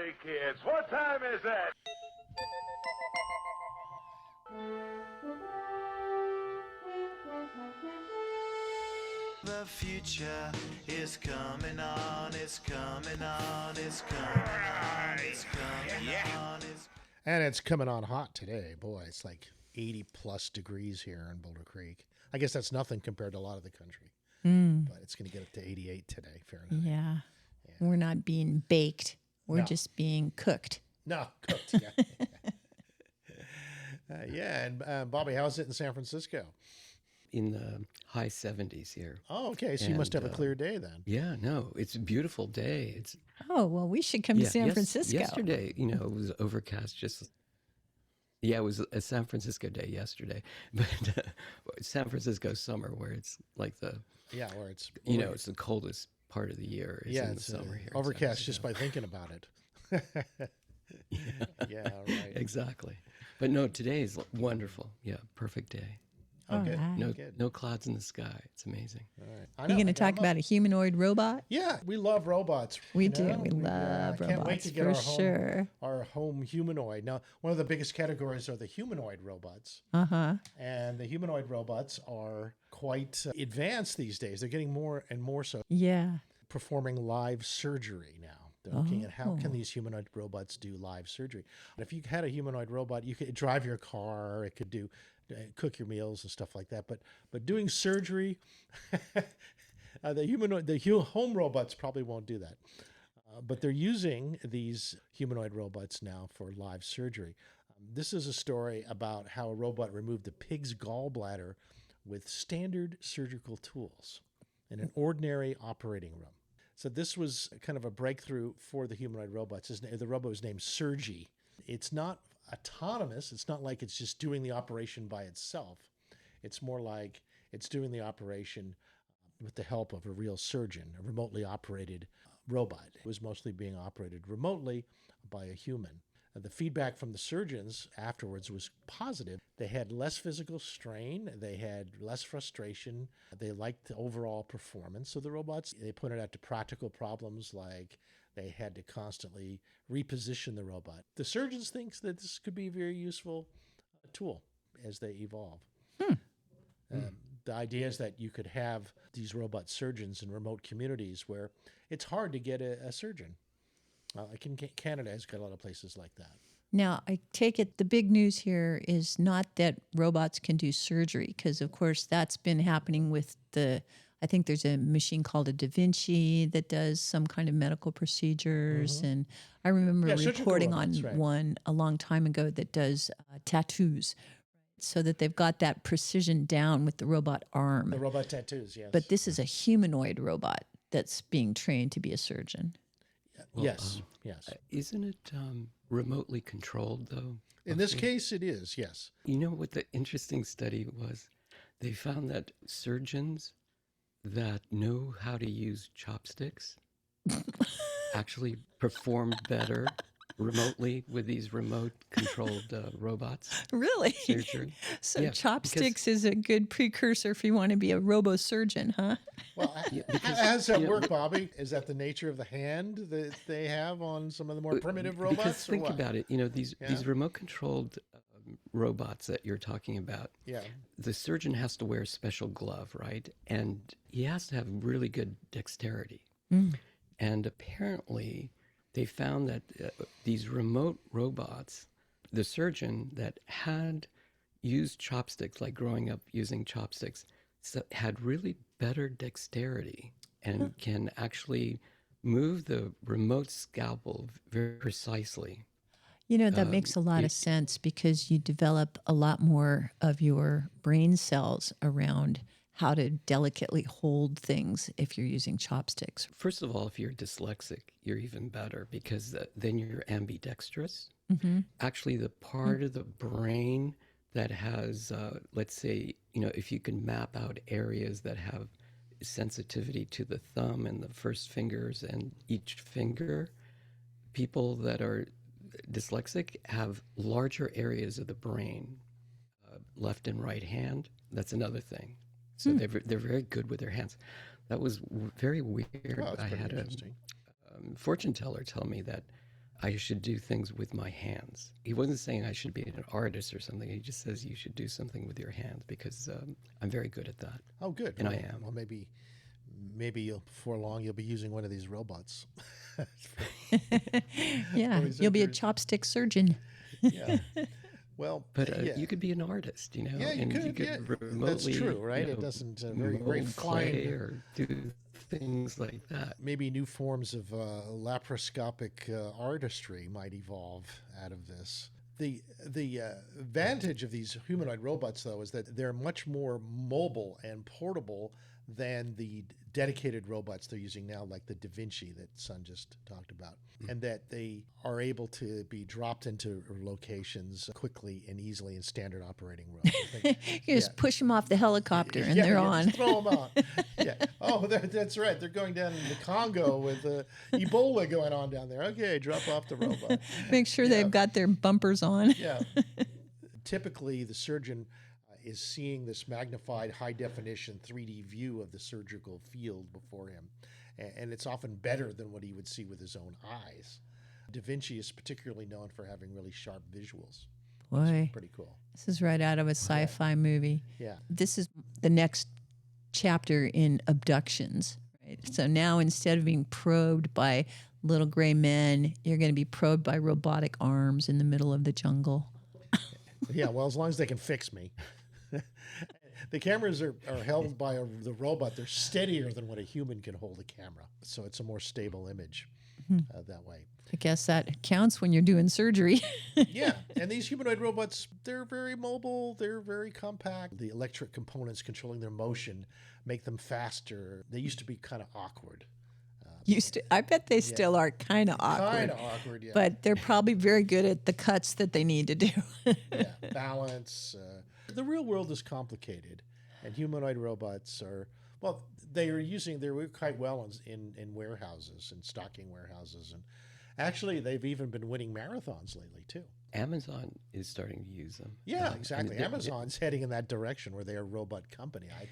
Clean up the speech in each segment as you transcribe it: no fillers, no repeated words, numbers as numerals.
Hey, kids, what time is it? The future is coming on, it's coming on, it's coming on, it's coming on. And it's coming on hot today. Boy, it's like 80 plus degrees here in Boulder Creek. I guess that's nothing compared to a lot of the country. But it's going to get up to 88 today, Fahrenheit. Yeah. We're not being baked. We're just being cooked. No, cooked. Yeah. And Bobby, how's it in San Francisco? In the high 70s here. Oh, okay. So you must have a clear day then. Yeah, no, it's a beautiful day. It's Oh, well, we should come to San Francisco. Yesterday, it was overcast. It was a San Francisco day yesterday, but San Francisco summer where it's like where it's it's the coldest part of the year. Is in the it's summer here. overcast just by thinking about it. Yeah, right. Exactly. But no, today is wonderful. Yeah, perfect day. Okay. Right. No clouds in the sky. It's amazing. All right. You're going to talk about a humanoid robot? Yeah, we love robots. We do. We love robots, can't wait to get for our sure. Our home humanoid. Now, one of the biggest categories are the humanoid robots. Uh-huh. And the humanoid robots are quite advanced these days. They're getting more and more so. Yeah. Performing live surgery now. They're looking at how can these humanoid robots do live surgery. If you had a humanoid robot, you could drive your car, it could do cook your meals and stuff like that. But doing surgery, the home robots probably won't do that. But they're using these humanoid robots now for live surgery. This is a story about how a robot removed a pig's gallbladder with standard surgical tools in an ordinary operating room. So this was kind of a breakthrough for the humanoid robots. The robot is named Surgey. It's not autonomous. It's not like it's just doing the operation by itself. It's more like it's doing the operation with the help of a real surgeon, a remotely operated robot. It was mostly being operated remotely by a human. The feedback from the surgeons afterwards was positive. They had less physical strain. They had less frustration. They liked the overall performance. So the robots, they pointed out to practical problems like they had to constantly reposition the robot. The surgeons think that this could be a very useful tool as they evolve. The idea is that you could have these robot surgeons in remote communities where it's hard to get a surgeon. Like in Canada has got a lot of places like that. Now, I take it the big news here is not that robots can do surgery, because, of course, that's been happening with I think there's a machine called a Da Vinci that does some kind of medical procedures. And I remember reporting on one a long time ago that does tattoos, so that they've got that precision down with the robot arm. The robot tattoos, yes. But this is a humanoid robot that's being trained to be a surgeon. Well, yes. Isn't it remotely controlled, though? In this case, it is, yes. You know what the interesting study was? They found that surgeons that know how to use chopsticks actually perform better remotely with these remote-controlled robots. Really? Surgery. So Yeah, chopsticks is a good precursor if you want to be a robo-surgeon, huh? Well, how does that work, Bobby? Is that the nature of the hand that they have on some of the more primitive robots? Because think about it, these remote-controlled robots that you're talking about, the surgeon has to wear a special glove, right? And he has to have really good dexterity. And apparently they found that these remote robots, the surgeon that had used chopsticks, like growing up using chopsticks, had really better dexterity and can actually move the remote scalpel very precisely. That makes a lot of sense, because you develop a lot more of your brain cells around how to delicately hold things if you're using chopsticks. First of all, if you're dyslexic, you're even better, because then you're ambidextrous. Actually, the part of the brain that has, let's say, if you can map out areas that have sensitivity to the thumb and the first fingers and each finger, people that are dyslexic have larger areas of the brain, left and right hand. That's another thing. So they're very good with their hands. That was very weird. Oh, I had a fortune teller tell me that I should do things with my hands. He wasn't saying I should be an artist or something. He just says you should do something with your hands because I'm very good at that. Oh, good. And I am. Well, maybe before long you'll be using one of these robots. Yeah, you'll be a chopstick surgeon. Yeah. Well, but you could be an artist, you know. Yeah, you could. Yeah. Remotely, That's true, right? It doesn't very play or do things like that. Maybe new forms of laparoscopic artistry might evolve out of this. The advantage of these humanoid robots, though, is that they're much more mobile and portable than the dedicated robots they're using now, like the Da Vinci that Sun just talked about, and that they are able to be dropped into locations quickly and easily in standard operating rooms. You just push them off the helicopter and they're on. Just throw them on. Yeah. Oh, that's right. They're going down in the Congo with Ebola going on down there. Okay, drop off the robot. Make sure they've got their bumpers on. Yeah. Typically, the surgeon is seeing this magnified high-definition 3D view of the surgical field before him, and it's often better than what he would see with his own eyes. Da Vinci is particularly known for having really sharp visuals. Boy, it's pretty cool. This is right out of a sci-fi movie. Yeah. This is the next chapter in abductions. Right? So now instead of being probed by little gray men, you're going to be probed by robotic arms in the middle of the jungle. Yeah, well, as long as they can fix me. The cameras are held by the robot. They're steadier than what a human can hold a camera. So it's a more stable image that way. I guess that counts when you're doing surgery. Yeah, and these humanoid robots, they're very mobile. They're very compact. The electric components controlling their motion make them faster. They used to be kind of awkward. I bet they still are kind of awkward. Kind of awkward, yeah. But they're probably very good at the cuts that they need to do. Yeah, balance. The real world is complicated, and humanoid robots are, well, they work quite well in warehouses and stocking warehouses, and actually they've even been winning marathons lately too. Amazon is starting to use them. Yeah, exactly. Amazon's heading in that direction where they're a robot company, I think.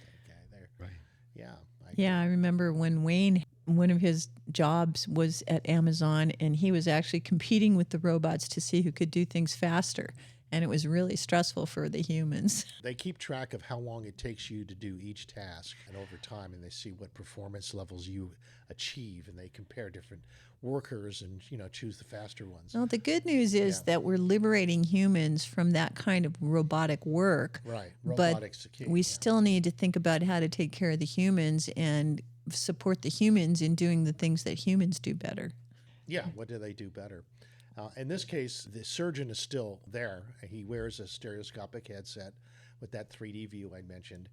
Right. Yeah. I remember when Wayne, one of his jobs was at Amazon, and he was actually competing with the robots to see who could do things faster. And it was really stressful for the humans. They keep track of how long it takes you to do each task, and over time, and they see what performance levels you achieve, and they compare different workers and choose the faster ones. Well, the good news is that we're liberating humans from that kind of robotic work. Right, robotics. But we still need to think about how to take care of the humans and support the humans in doing the things that humans do better. Yeah, what do they do better? In this case, the surgeon is still there. He wears a stereoscopic headset with that 3D view I mentioned,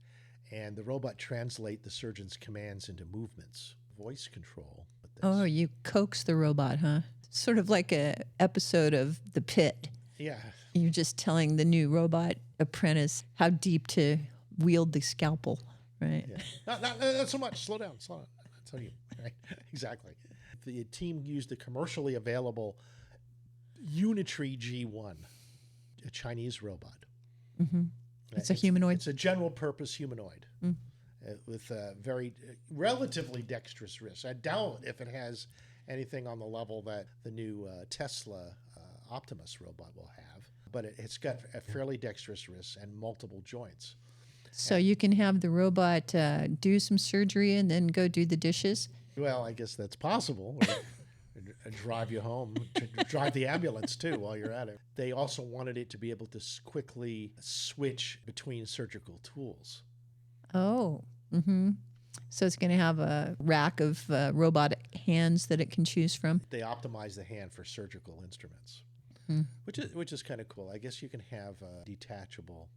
and the robot translates the surgeon's commands into movements. Voice control. Oh, you coax the robot, huh? Sort of like a episode of The Pit. Yeah. You're just telling the new robot apprentice how deep to wield the scalpel, right? Yeah. Not so much. Slow down. I'll tell you. Right? Exactly. The team used the commercially available Unitree G1, a Chinese robot. Mm-hmm. It's a humanoid. It's a general purpose humanoid with very relatively dexterous wrists. I doubt if it has anything on the level that the new Tesla Optimus robot will have, but it's got a fairly dexterous wrists and multiple joints. So you can have the robot do some surgery and then go do the dishes? Well, I guess that's possible. Drive you home, drive the ambulance too while you're at it. They also wanted it to be able to quickly switch between surgical tools. Oh, mm-hmm. So it's going to have a rack of robotic hands that it can choose from. They optimize the hand for surgical instruments, which is kind of cool. I guess you can have detachable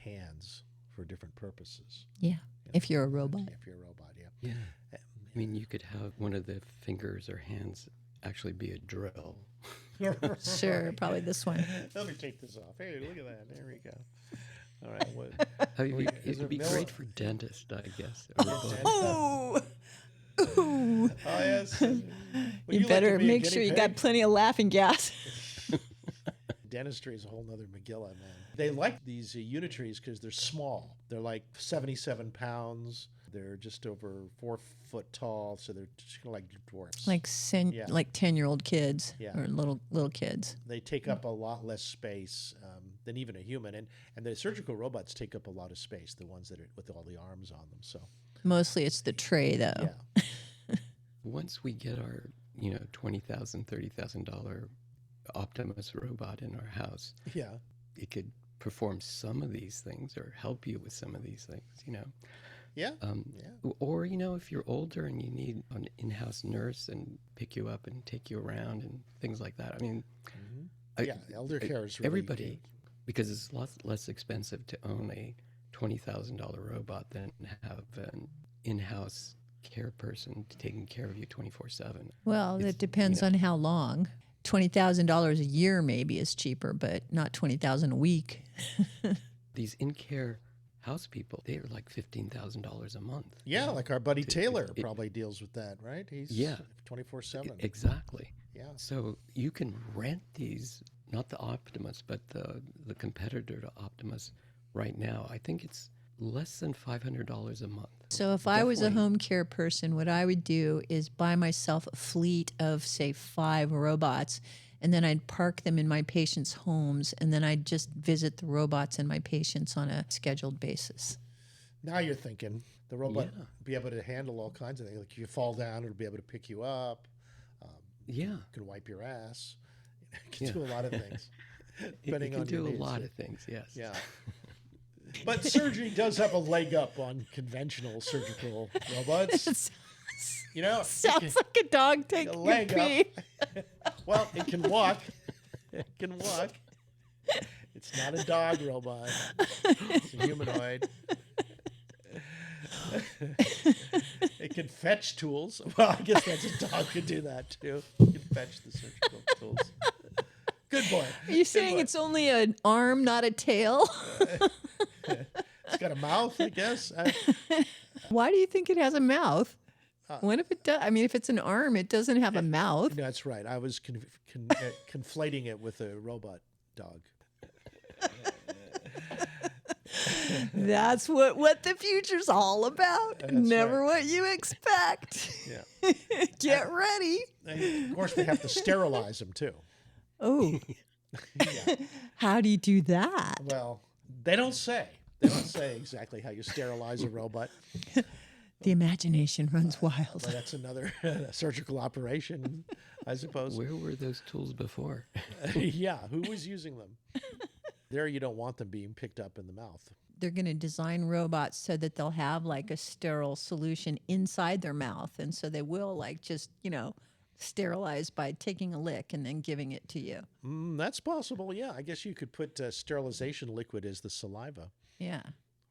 hands for different purposes. Yeah, if you're a robot. If you're a robot, yeah. Yeah. I mean, you could have one of the fingers or hands actually be a drill. Sure, probably this one. Let me take this off. Hey, look at that. There we go. All right. It would be great for dentists, I guess. Oh! Ooh. Oh, yes. You better make sure you got plenty of laughing gas. Dentistry is a whole nother Megillah, man. They like these Unitrees because they're small. They're like 77 pounds. They're just over 4 foot tall, so they're just kind of like dwarfs. Like like 10-year-old kids or little kids. They take up a lot less space than even a human, and the surgical robots take up a lot of space. The ones that are with all the arms on them. So mostly it's the tray, though. Yeah. Once we get our $20,000, $30,000 Optimus robot in our house, it could perform some of these things or help you with some of these things. Or if you're older and you need an in-house nurse and pick you up and take you around and things like that. I mean, elder care is really everybody good. Because it's a lot less expensive to own a $20,000 robot than have an in-house care person taking care of you 24/7. Well, it depends on how long. $20,000 a year maybe is cheaper, but not $20,000 a week. These in-care house people, they are like $15,000 a month. Yeah, like our buddy Taylor probably deals with that, right? He's 24/7. Exactly. Yeah. So you can rent these, not the Optimus, but the competitor to Optimus right now. I think it's less than $500 a month. So if I was a home care person, what I would do is buy myself a fleet of, say, 5 robots, and then I'd park them in my patients' homes, and then I'd just visit the robots and my patients on a scheduled basis. Now you're thinking the robot be able to handle all kinds of things. Like if you fall down, it'll be able to pick you up. You can wipe your ass. It can do a lot of things. Depending on your needs. It can do a lot of things, yes. Yeah. But surgery does have a leg up on conventional surgical robots. Sounds like a dog taking a pee. Well, it can walk. It can walk. It's not a dog robot. It's a humanoid. It can fetch tools. Well, I guess that's a dog could do that too. It can fetch the surgical tools. Good boy. Are you saying it's only an arm, not a tail? It's got a mouth, I guess. Why do you think it has a mouth? What if it does? I mean, if it's an arm, it doesn't have a mouth. No, that's right. I was conflating it with a robot dog. That's what the future's all about. That's Never what you expect. Yeah. Get ready. And of course, they have to sterilize them too. Oh. How do you do that? Well, they don't say. They don't say exactly how you sterilize a robot. The imagination runs wild. But that's another surgical operation, I suppose. Where were those tools before? Yeah, who was using them? There, you don't want them being picked up in the mouth. They're going to design robots so that they'll have like a sterile solution inside their mouth. And so they will sterilize by taking a lick and then giving it to you. That's possible, yeah. I guess you could put sterilization liquid as the saliva. Yeah.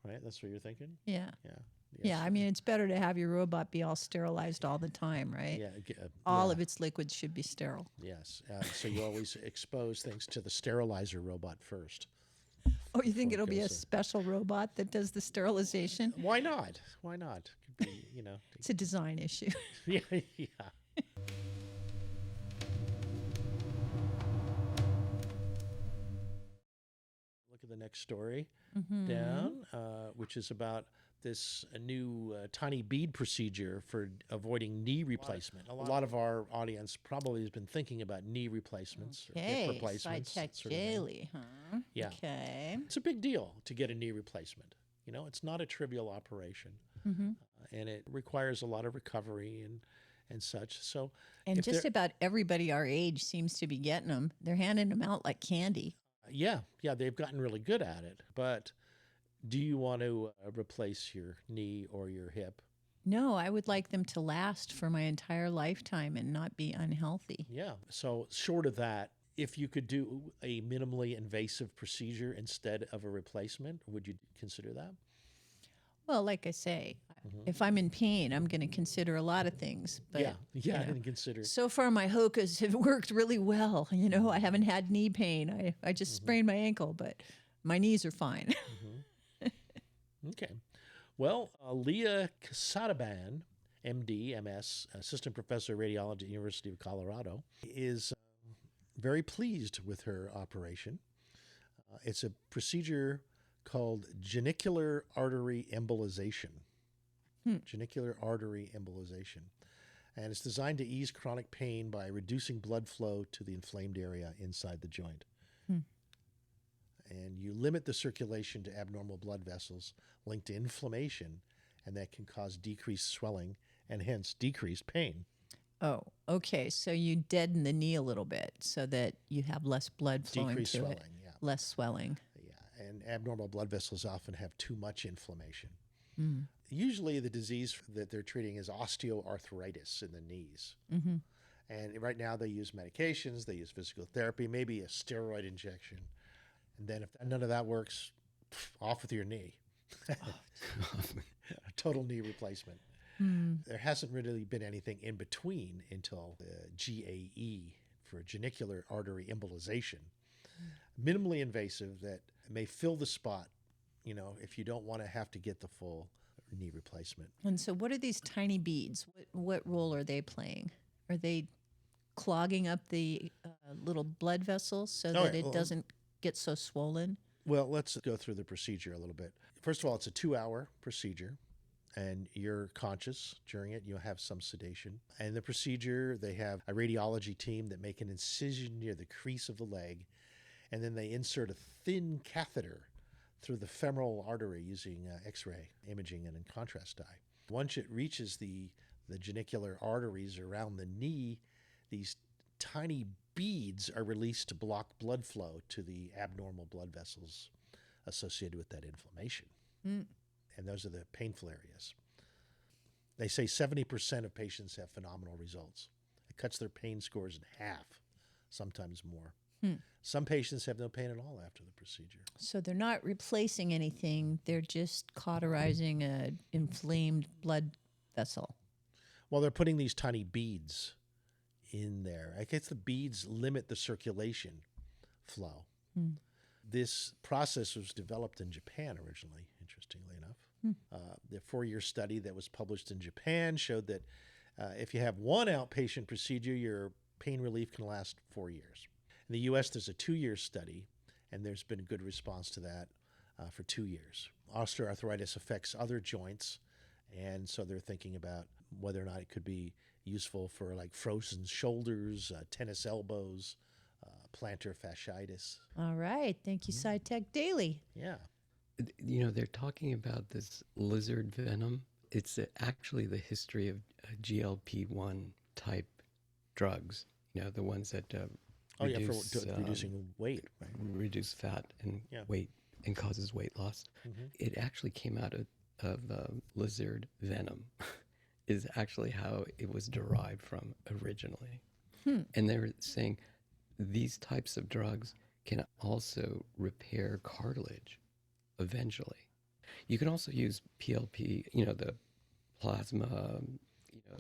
Right? That's what you're thinking? Yeah. Yeah. Yes. Yeah, I mean, it's better to have your robot be all sterilized all the time, right? Yeah. All of its liquids should be sterile. Yes. So you always expose things to the sterilizer robot first. Oh, you think it'll be a special robot that does the sterilization? Why not? Why not? Could be, It's a design issue. Yeah. Look at the next story down, which is about this new tiny bead procedure for avoiding knee replacement. A lot of our audience probably has been thinking about knee replacements or hip replacements. Side check daily, huh? Yeah. Okay. It's a big deal to get a knee replacement. It's not a trivial operation, and it requires a lot of recovery and such. So, and just about everybody our age seems to be getting them. They're handing them out like candy. Yeah, they've gotten really good at it. But do you want to replace your knee or your hip? No, I would like them to last for my entire lifetime and not be unhealthy. Yeah. So short of that, if you could do a minimally invasive procedure instead of a replacement, would you consider that? Well, like I say, if I'm in pain, I'm going to consider a lot of things. But, and consider. So far, my Hokas have worked really well. I haven't had knee pain. I just sprained my ankle, but my knees are fine. Okay. Well, Leah Casadaban, MD, MS, Assistant Professor of Radiology at the University of Colorado, is very pleased with her operation. It's a procedure called Genicular Artery Embolization. Genicular Artery Embolization. And it's designed to ease chronic pain by reducing blood flow to the inflamed area inside the joint. And you limit the circulation to abnormal blood vessels linked to inflammation, and that can cause decreased swelling and hence decreased pain. Oh, okay. So you deaden the knee a little bit so that you have less blood flowing Decreased to swelling, it. yeah. Less swelling. Yeah, and abnormal blood vessels often have too much inflammation. Usually the disease that they're treating is osteoarthritis in the knees. And right now they use medications, they use physical therapy, maybe a steroid injection. And then if none of that works, off with your knee. Total knee replacement. There hasn't really been anything in between until the GAE for genicular artery embolization. Minimally invasive that may fill the spot, if you don't want to have to get the full knee replacement. And so what are these tiny beads? What role are they playing? Are they clogging up the little blood vessels so that it doesn't get so swollen? Well, let's go through the procedure a little bit. First of all, it's a 2-hour procedure, and you're conscious during it. You'll have some sedation. And the procedure, they have a radiology team that make an incision near the crease of the leg, and then they insert a thin catheter through the femoral artery using X-ray imaging and a contrast dye. Once it reaches the genicular arteries around the knee, these tiny beads are released to block blood flow to the abnormal blood vessels associated with that inflammation. And those are the painful areas. They say 70% of patients have phenomenal results. It cuts their pain scores in half, sometimes more. Some patients have no pain at all after the procedure. So they're not replacing anything. They're just cauterizing an inflamed blood vessel. Well, they're putting these tiny beads in there. I guess the beads limit the circulation flow. This process was developed in Japan originally, interestingly enough. The 4-year study that was published in Japan showed that if you have one outpatient procedure, your pain relief can last 4 years. In the U.S., there's a 2-year study, and there's been a good response to that for 2 years. Osteoarthritis affects other joints, and so they're thinking about whether or not it could be useful for like frozen shoulders, tennis elbows, plantar fasciitis. All right. Thank you, SciTech Daily. Yeah. They're talking about this lizard venom. It's actually the history of GLP-1 type drugs, the ones that reduce, for reducing weight. Right? Reduce fat and weight and causes weight loss. It actually came out of lizard venom. Is actually how it was derived from originally. And they're saying these types of drugs can also repair cartilage eventually. You can also use PLP, the plasma,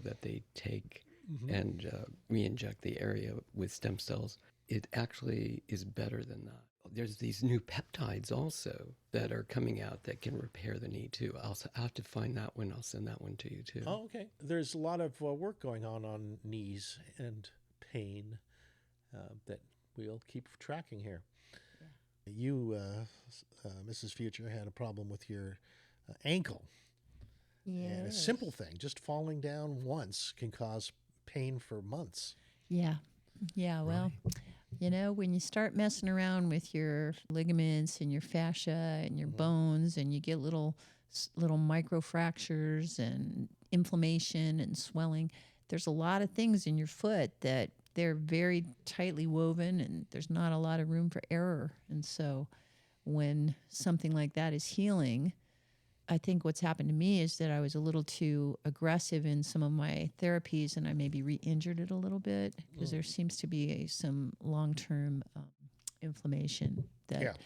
that they take and re-inject the area with stem cells. It actually is better than that. There's these new peptides also that are coming out that can repair the knee too. I'll have to find that one. I'll send that one to you too. Oh, okay. There's a lot of work going on knees and pain that we'll keep tracking here. Yeah. You, Mrs. Future, had a problem with your ankle. Yeah. And a simple thing, just falling down once, can cause pain for months. Yeah. Yeah. Well, when you start messing around with your ligaments and your fascia and your bones, and you get little microfractures and inflammation and swelling, there's a lot of things in your foot that they're very tightly woven, and there's not a lot of room for error. And so when something like that is healing, I think what's happened to me is that I was a little too aggressive in some of my therapies, and I maybe re-injured it a little bit because there seems to be some long-term inflammation that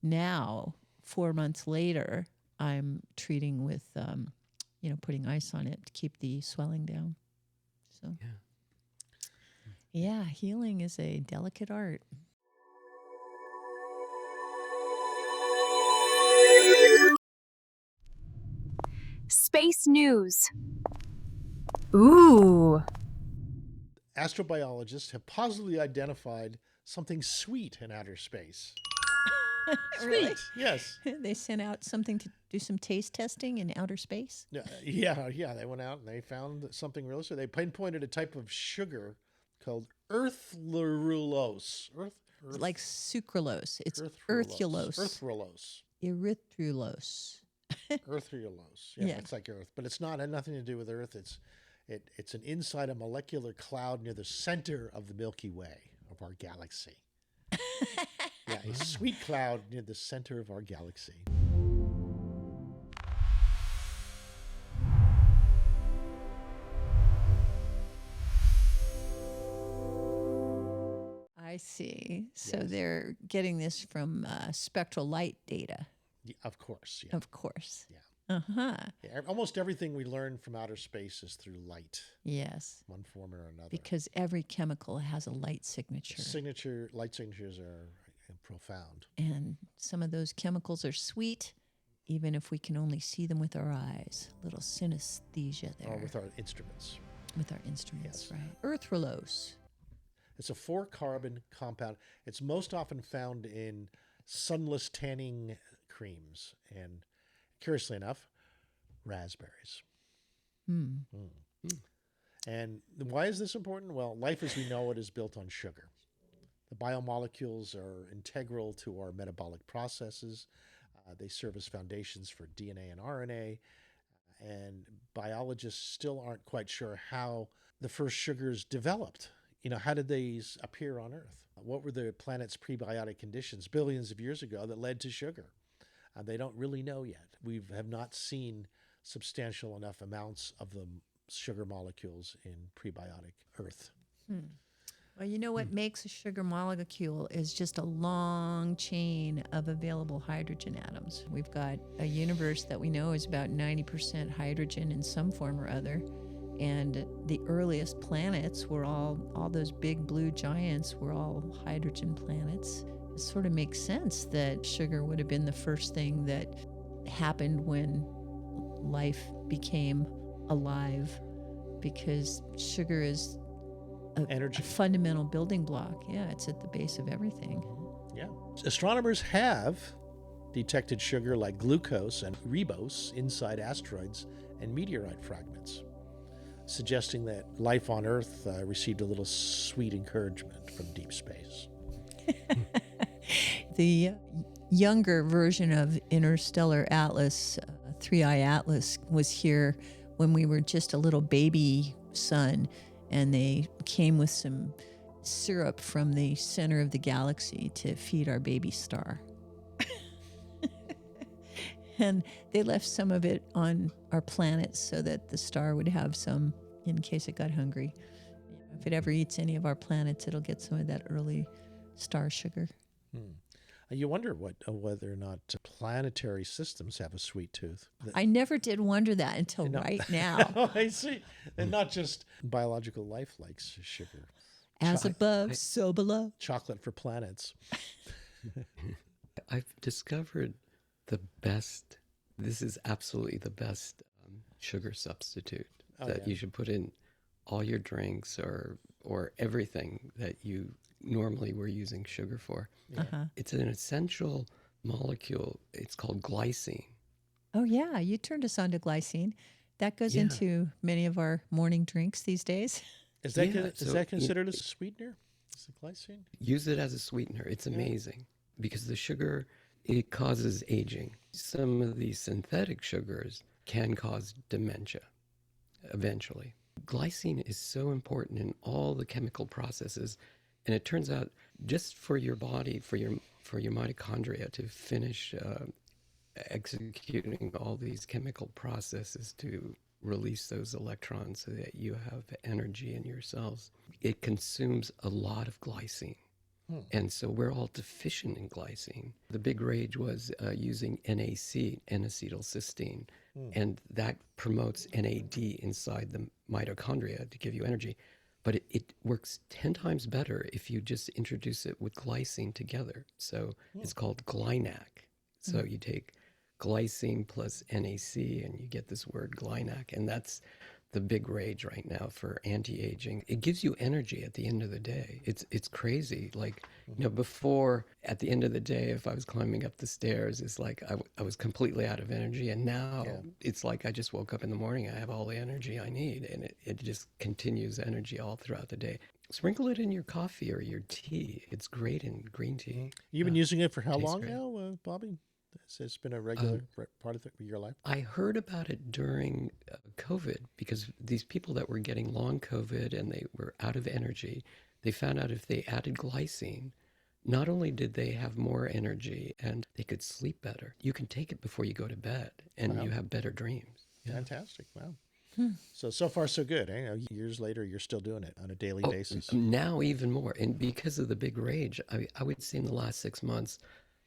now, 4 months later, I'm treating with, putting ice on it to keep the swelling down. So, yeah, healing is a delicate art. Space news. Ooh. Astrobiologists have positively identified something sweet in outer space. Really? Yes. They sent out something to do some taste testing in outer space. Yeah. They went out and they found something real. So they pinpointed a type of sugar called Erythrulose. It's like sucralose. It's Erythrulose. erythrulose. Erythrulose. Erythrulose. Erythrulose. Yeah. It's like Earth, but it's not. It had nothing to do with Earth. It's an inside a molecular cloud near the center of the Milky Way of our galaxy. Yeah, a sweet cloud near the center of our galaxy. I see. So Yes. they're getting this from spectral light data, Yeah, of course. Yeah. of course. Yeah. Uh-huh. Yeah, almost everything we learn from outer space is through light, Yes. one form or another. Because every chemical has a light signature. Light signatures are profound. And some of those chemicals are sweet, even if we can only see them with our eyes. Little synesthesia there. Or with our instruments. with our instruments, Yes. right? Erythrulose. It's a 4-carbon compound. It's most often found in sunless tanning creams and, curiously enough, raspberries. And why is this important? Well, life as we know it is built on sugar. The biomolecules are integral to our metabolic processes. They serve as foundations for DNA and RNA. And biologists still aren't quite sure how the first sugars developed. How did these appear on Earth? What were the planet's prebiotic conditions billions of years ago that led to sugar? They don't really know yet. We have not seen substantial enough amounts of the sugar molecules in prebiotic Earth. Well, you know what makes a sugar molecule is just a long chain of available hydrogen atoms. We've got a universe that we know is about 90% hydrogen in some form or other. And the earliest planets were all those big blue giants were all hydrogen planets. It sort of makes sense that sugar would have been the first thing that happened when life became alive, because sugar is a fundamental building block. Yeah, it's at the base of everything. Yeah. Astronomers have detected sugar like glucose and ribose inside asteroids and meteorite fragments, suggesting that life on Earth received a little sweet encouragement from deep space. The younger version of Interstellar Atlas, 3i Atlas, was here when we were just a little baby sun, and they came with some syrup from the center of the galaxy to feed our baby star. And they left some of it on our planet so that the star would have some in case it got hungry. If it ever eats any of our planets, it'll get some of that early star sugar. You wonder whether or not planetary systems have a sweet tooth. I never did wonder that until right now. I see. And not just biological life likes sugar. As above, so below. Chocolate for planets. I've discovered the best, this is absolutely the best sugar substitute that you should put in all your drinks or everything that you normally were using sugar for. It's an essential molecule. It's called glycine. Oh, yeah. You turned us on to glycine. That goes into many of our morning drinks these days. Is that considered a sweetener? Is it glycine? Use it as a sweetener. It's amazing because the sugar, it causes aging. Some of these synthetic sugars can cause dementia eventually. Glycine is so important in all the chemical processes. And it turns out just for your body, for your mitochondria to finish executing all these chemical processes to release those electrons so that you have energy in your cells, it consumes a lot of glycine. And so we're all deficient in glycine. The big rage was using NAC, N-acetylcysteine, and that promotes NAD inside the mitochondria to give you energy. But it works 10 times better if you just introduce it with glycine together. So it's called Glynac. So you take glycine plus NAC and you get this word Glynac. And that's the big rage right now for anti-aging. It gives you energy at the end of the day. It's crazy. Like, before, at the end of the day, if I was climbing up the stairs, it's like I was completely out of energy. And now it's like I just woke up in the morning, I have all the energy I need, and it just continues energy all throughout the day. Sprinkle it in your coffee or your tea. It's great in green tea. You've been using it for how long great. now, Bobby? It's been a regular part of your life? I heard about it during COVID, because these people that were getting long COVID and they were out of energy, they found out if they added glycine, not only did they have more energy and they could sleep better. You can take it before you go to bed and you have better dreams. Yeah. Fantastic. Wow. So far so good. Eh? Years later, you're still doing it on a daily basis. Now even more. And because of the big rage, I would say in the last 6 months,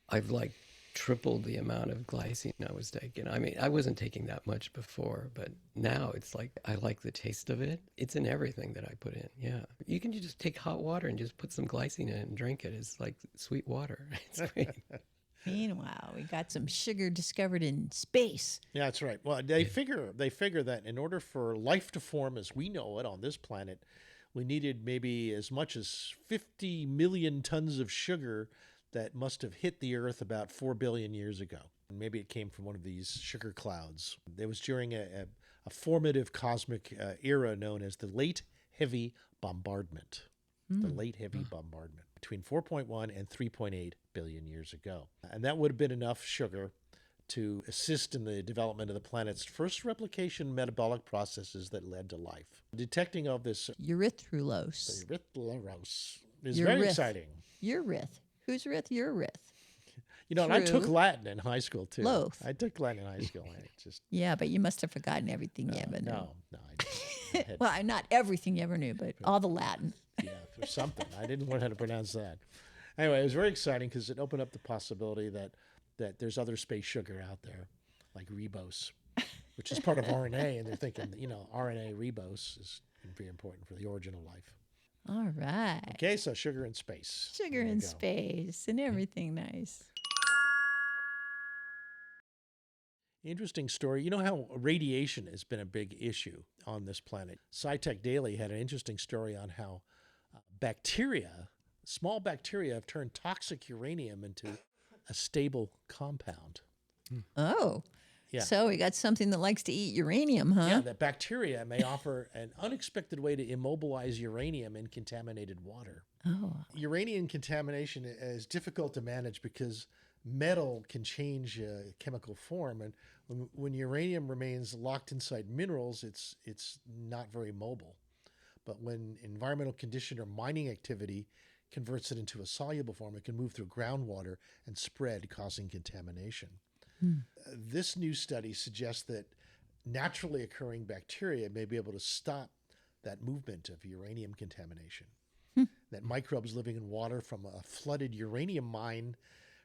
I've like tripled the amount of glycine I was taking. I mean, I wasn't taking that much before, but now it's like I like the taste of it. It's in everything that I put in. Yeah. You can just take hot water and just put some glycine in it and drink it. It's like sweet water. It's great. Meanwhile, we got some sugar discovered in space. Yeah, that's right. Well, they figure that in order for life to form as we know it on this planet, we needed maybe as much as 50 million tons of sugar that must have hit the Earth about 4 billion years ago. And maybe it came from one of these sugar clouds. It was during a formative cosmic era known as the Late Heavy Bombardment. The Late Heavy Bombardment between 4.1 and 3.8 billion years ago. And that would have been enough sugar to assist in the development of the planet's first replication metabolic processes that led to life. Detecting of this Erythrulose. Erythrulose is very exciting. Urith. Who's Rith? You're Rith. You know, and I took Latin in high school too. Loath. I took Latin in high school. And it just Yeah, but you must have forgotten everything you ever knew. no, I didn't. Well, not everything you ever knew, but all the Latin. Yeah, for something. I didn't learn how to pronounce that. Anyway, it was very exciting because it opened up the possibility that there's other space sugar out there, like ribose, which is part of RNA, and they're thinking, RNA ribose is very important for the origin of life. All right. Okay, so sugar in space. Sugar in space and everything nice. Interesting story. You know how radiation has been a big issue on this planet? SciTech Daily had an interesting story on how small bacteria have turned toxic uranium into a stable compound. Oh. Yeah. So we got something that likes to eat uranium, huh? Yeah, that bacteria may offer an unexpected way to immobilize uranium in contaminated water. Oh. Uranium contamination is difficult to manage because metal can change chemical form, and when uranium remains locked inside minerals, it's not very mobile. But when environmental condition or mining activity converts it into a soluble form, it can move through groundwater and spread, causing contamination. This new study suggests that naturally occurring bacteria may be able to stop that movement of uranium contamination. That microbes living in water from a flooded uranium mine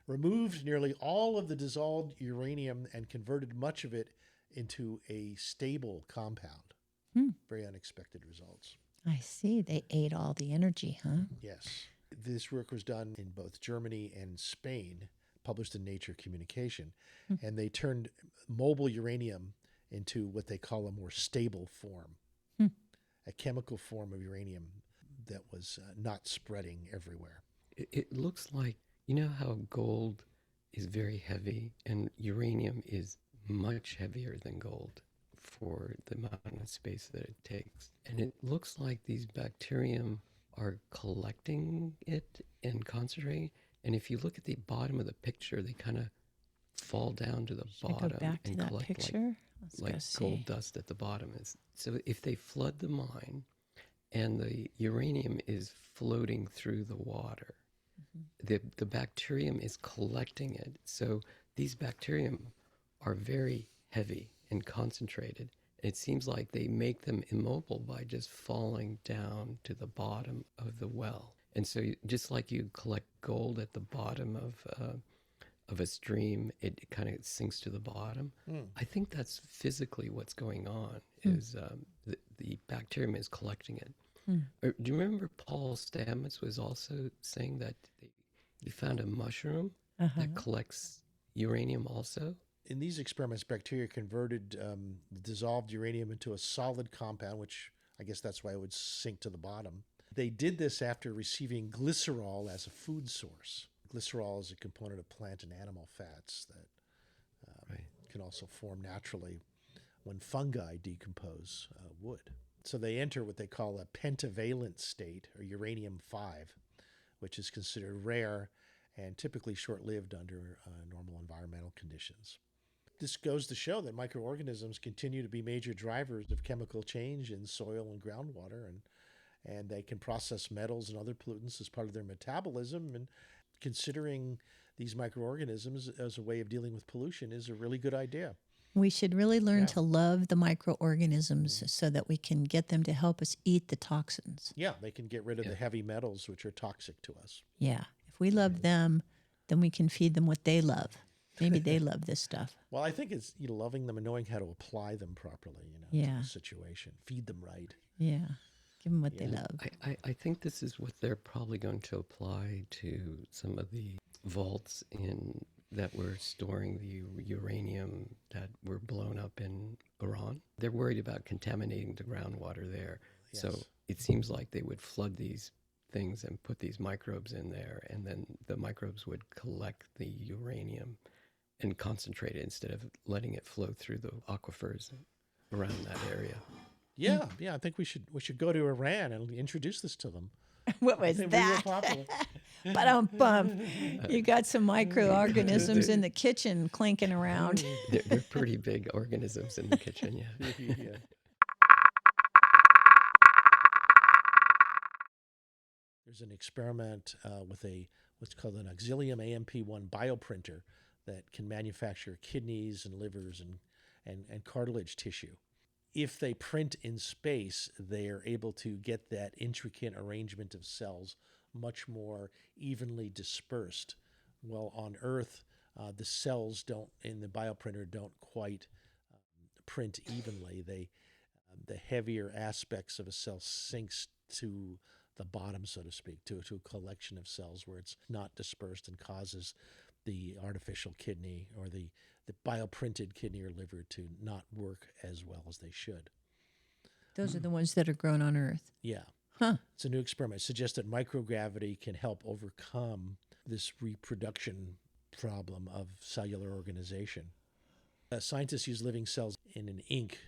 removed nearly all of the dissolved uranium and converted much of it into a stable compound. Very unexpected results. I see. They ate all the energy, huh? Yes. This work was done in both Germany and Spain, published in Nature Communication, and they turned mobile uranium into what they call a more stable form, a chemical form of uranium that was not spreading everywhere. It looks like, you know how gold is very heavy and uranium is much heavier than gold for the amount of space that it takes. And it looks like these bacterium are collecting it and concentrating. And if you look at the bottom of the picture, they kind of fall down to the bottom go back to and that collect picture? like gold dust at the bottom. So if they flood the mine and the uranium is floating through the water, the bacterium is collecting it. So these bacterium are very heavy and concentrated. It seems like they make them immobile by just falling down to the bottom of the well. And so just like you collect gold at the bottom of a stream, it kind of sinks to the bottom. I think that's physically what's going on, is the bacterium is collecting it. Do you remember Paul Stamets was also saying that he found a mushroom that collects uranium also? In these experiments, bacteria converted dissolved uranium into a solid compound, which I guess that's why it would sink to the bottom. They did this after receiving glycerol as a food source. Glycerol is a component of plant and animal fats that can also form naturally when fungi decompose wood. So they enter what they call a pentavalent state, or uranium-5, which is considered rare and typically short-lived under normal environmental conditions. This goes to show that microorganisms continue to be major drivers of chemical change in soil and groundwater, and they can process metals and other pollutants as part of their metabolism. And considering these microorganisms as a way of dealing with pollution is a really good idea. We should really learn to love the microorganisms so that we can get them to help us eat the toxins. Yeah, they can get rid of the heavy metals which are toxic to us. Yeah. If we love them, then we can feed them what they love. Maybe they love this stuff. Well, I think it's loving them and knowing how to apply them properly, to the situation. Feed them right. Yeah. Give them what they love. I think this is what they're probably going to apply to some of the vaults that were storing the uranium that were blown up in Iran. They're worried about contaminating the groundwater there. Yes. So it seems like they would flood these things and put these microbes in there, and then the microbes would collect the uranium and concentrate it instead of letting it flow through the aquifers around that area. Yeah, I think we should go to Iran and introduce this to them. What was that? Ba-dum-bum. You got some microorganisms in the kitchen clinking around. They're pretty big organisms in the kitchen, yeah. There's an experiment with what's called an Auxilium AMP1 bioprinter that can manufacture kidneys and livers and cartilage tissue. If they print in space, they are able to get that intricate arrangement of cells much more evenly dispersed. Well, on Earth, the cells in the bioprinter don't quite print evenly. The heavier aspects of a cell sinks to the bottom, so to speak, to a collection of cells where it's not dispersed and causes the artificial kidney or the bioprinted kidney or liver to not work as well as they should. Those are the ones that are grown on Earth. Yeah. Huh. It's a new experiment. It suggests that microgravity can help overcome this reproduction problem of cellular organization. Scientists use living cells in an ink,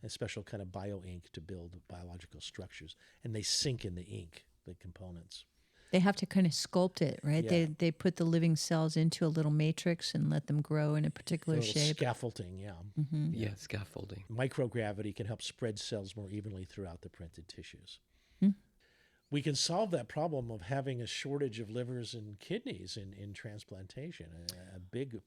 a special kind of bio-ink, to build biological structures, and they sink in the ink, the components. They have to kind of sculpt it, right? Yeah. They put the living cells into a little matrix and let them grow in a particular shape. Scaffolding, yeah. Mm-hmm. Yeah, scaffolding. Microgravity can help spread cells more evenly throughout the printed tissues. Hmm. We can solve that problem of having a shortage of livers and kidneys in transplantation, a big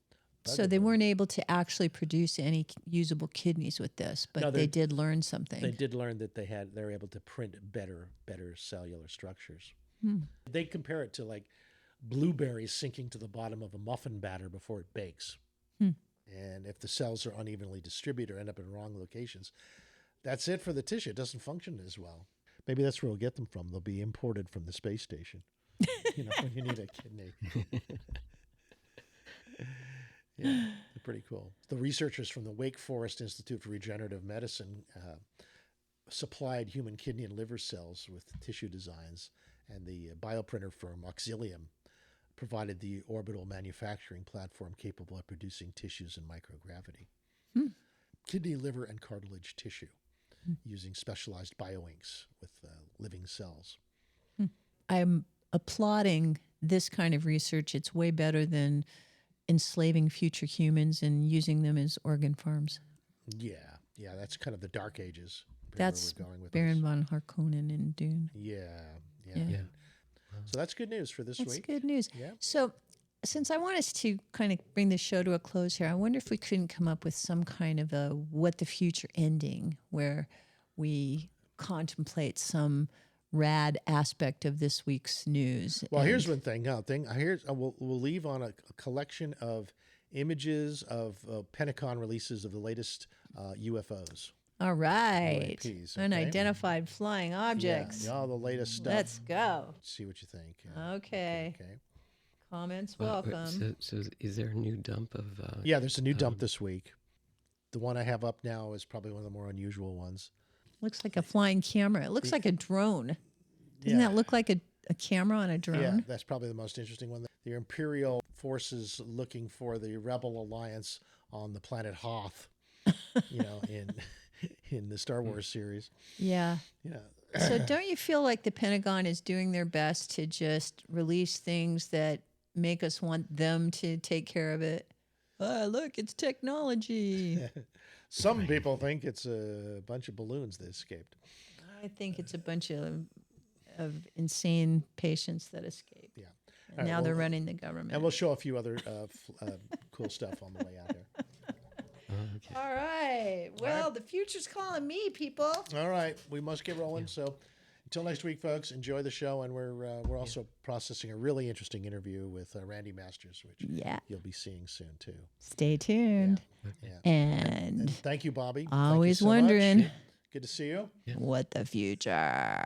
So they weren't able to actually produce any usable kidneys with this, but they did learn something. They did learn that they're able to print better cellular structures. They compare it to like blueberries sinking to the bottom of a muffin batter before it bakes. And if the cells are unevenly distributed or end up in wrong locations, that's it for the tissue. It doesn't function as well. Maybe that's where we'll get them from. They'll be imported from the space station. When you need a kidney. Yeah, they're pretty cool. The researchers from the Wake Forest Institute for Regenerative Medicine supplied human kidney and liver cells with tissue designs, and the bioprinter firm Auxilium provided the orbital manufacturing platform capable of producing tissues in microgravity. Kidney, liver, and cartilage tissue using specialized bioinks with living cells. I'm applauding this kind of research. It's way better than enslaving future humans and using them as organ farms. Yeah, that's kind of the dark ages. That's where we're going with Baron this. von Harkonnen in Dune. Yeah. Yeah. So that's good news for this week. That's good news. Yeah. So since I want us to kind of bring the show to a close here, I wonder if we couldn't come up with some kind of a what the future ending where we contemplate some rad aspect of this week's news. Well, here's one thing. We'll leave on a collection of images of Pentagon releases of the latest UFOs. All right. UAPs, okay? Unidentified flying objects. Yeah, all the latest stuff. Let's go. See what you think. Okay. Comments welcome. So is there a new dump of? Yeah, there's a new dump this week. The one I have up now is probably one of the more unusual ones. Looks like a flying camera. It looks like a drone. Doesn't that look like a camera on a drone? Yeah, that's probably the most interesting one. The Imperial forces looking for the Rebel Alliance on the planet Hoth, in the Star Wars series. Yeah. Yeah. So don't you feel like the Pentagon is doing their best to just release things that make us want them to take care of it? Look, it's technology. Some people think it's a bunch of balloons that escaped. I think it's a bunch of insane patients that escaped. Yeah. And now they're running the government. And we'll show a few other cool stuff on the way out here. Okay. All right. Well, the future's calling me, people. All right. We must get rolling. So until next week, folks, enjoy the show. And we're also processing a really interesting interview with Randy Masters, which you'll be seeing soon, too. Stay tuned. Yeah. And thank you, Bobby. Always Thank you so wondering. much. Good to see you. What the future.